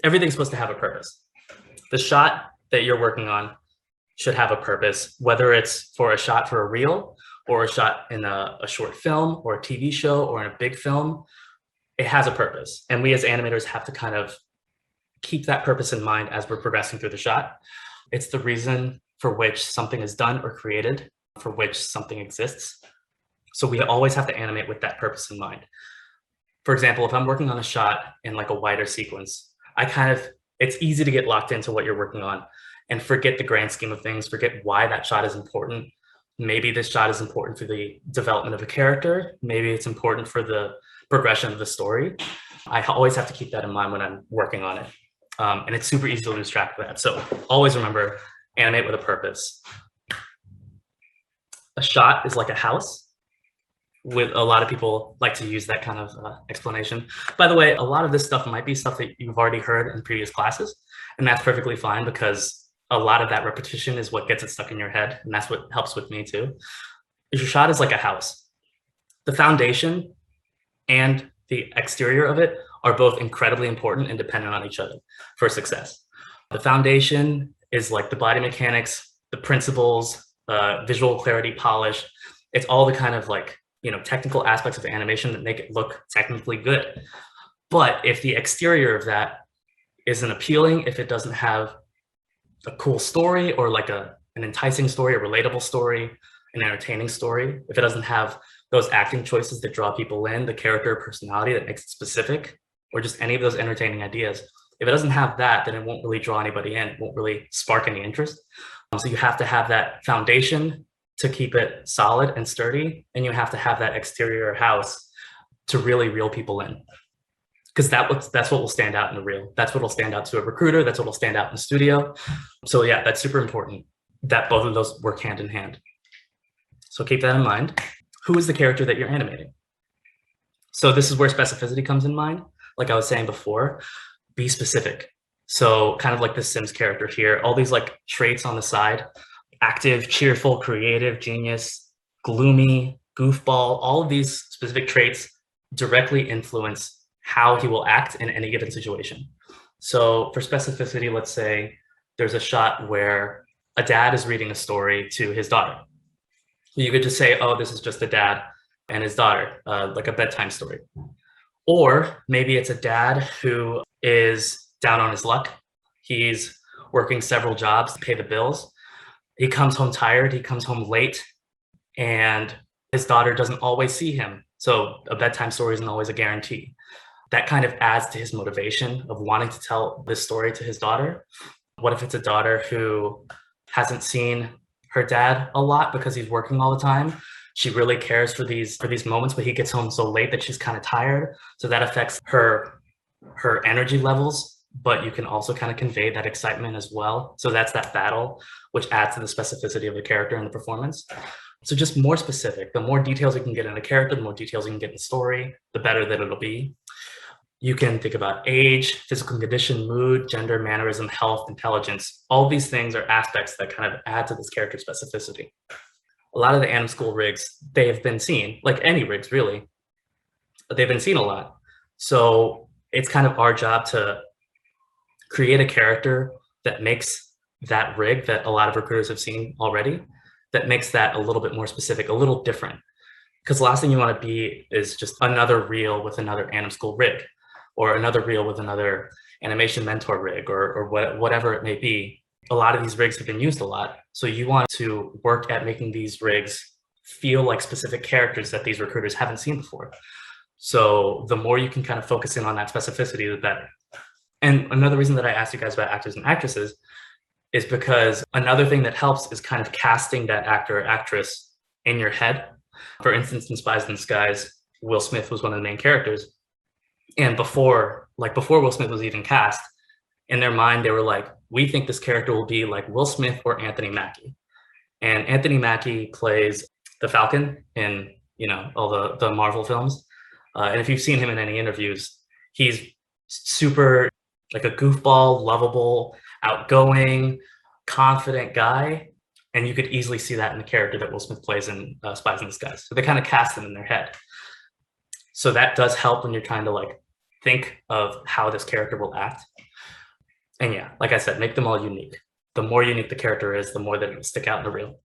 Everything's supposed to have a purpose. The shot that you're working on should have a purpose, whether it's for a shot for a reel or a shot in a short film or a TV show or in a big film. It has a purpose. And we as animators have to kind of keep that purpose in mind as we're progressing through the shot. It's the reason for which something is done or created, for which something exists. So we always have to animate with that purpose in mind. For example, if I'm working on a shot in like a wider sequence, it's easy to get locked into what you're working on and forget the grand scheme of things, forget why that shot is important. Maybe this shot is important for the development of a character. Maybe it's important for the progression of the story. I always have to keep that in mind when I'm working on it. And it's super easy to lose track of that. So always remember, animate with a purpose. A shot is like a house. With a lot of people like to use that kind of explanation. By the way, a lot of this stuff might be stuff that you've already heard in previous classes, and that's perfectly fine because a lot of that repetition is what gets it stuck in your head, and that's what helps with me too. Your shot is like a house. The foundation and the exterior of it are both incredibly important and dependent on each other for success. The foundation is like the body mechanics, the principles, visual clarity, polish. It's all the kind of like technical aspects of animation that make it look technically good. But if the exterior of that isn't appealing, if it doesn't have a cool story or like an enticing story, a relatable story, an entertaining story, if it doesn't have those acting choices that draw people in, the character personality that makes it specific, or just any of those entertaining ideas, if it doesn't have that, then it won't really draw anybody in, it won't really spark any interest. So you have to have that foundation to keep it solid and sturdy, and you have to have that exterior house to really reel people in, because that's what will stand out in a reel. That's what will stand out to a recruiter. That's what will stand out in the studio. So yeah, that's super important that both of those work hand in hand. So keep that in mind. Who is the character that you're animating? So this is where specificity comes in mind. Like I was saying before, be specific. So kind of like the Sims character here, all these like traits on the side: active, cheerful, creative, genius, gloomy, goofball. All of these specific traits directly influence how he will act in any given situation. So for specificity, let's say there's a shot where a dad is reading a story to his daughter. You could just say, oh, this is just a dad and his daughter, like a bedtime story. Or maybe it's a dad who is down on his luck. He's working several jobs to pay the bills. He comes home tired, he comes home late, and his daughter doesn't always see him. So a bedtime story isn't always a guarantee. That kind of adds to his motivation of wanting to tell this story to his daughter. What if it's a daughter who hasn't seen her dad a lot because he's working all the time? She really cares for these moments, but he gets home so late that she's kind of tired. So that affects her energy levels, but you can also kind of convey that excitement as well. So that's that battle, which adds to the specificity of the character and the performance. So just more specific. The more details you can get in a character, the more details you can get in the story, the better that it'll be. You can think about age, physical condition, mood, gender, mannerism, health, intelligence. All these things are aspects that kind of add to this character specificity. A lot of the anim school rigs, they have been seen, like any rigs really, but they've been seen a lot. So it's kind of our job to create a character that makes that rig that a lot of recruiters have seen already, that makes that a little bit more specific, a little different. Because the last thing you want to be is just another reel with another anim school rig, or another reel with another animation mentor rig, or whatever it may be. A lot of these rigs have been used a lot. So you want to work at making these rigs feel like specific characters that these recruiters haven't seen before. So the more you can kind of focus in on that specificity, the better. And another reason that I asked you guys about actors and actresses is because another thing that helps is kind of casting that actor or actress in your head. For instance, in Spies in Disguise, Will Smith was one of the main characters. And before Will Smith was even cast, in their mind, they were like, we think this character will be like Will Smith or Anthony Mackie. And Anthony Mackie plays the Falcon in, all the Marvel films. And if you've seen him in any interviews, he's super like a goofball, lovable, outgoing, confident guy. And you could easily see that in the character that Will Smith plays in Spies in Disguise. So they kind of cast him in their head. So that does help when you're trying to like think of how this character will act. And yeah, like I said, make them all unique. The more unique the character is, the more that it'll stick out in the reel.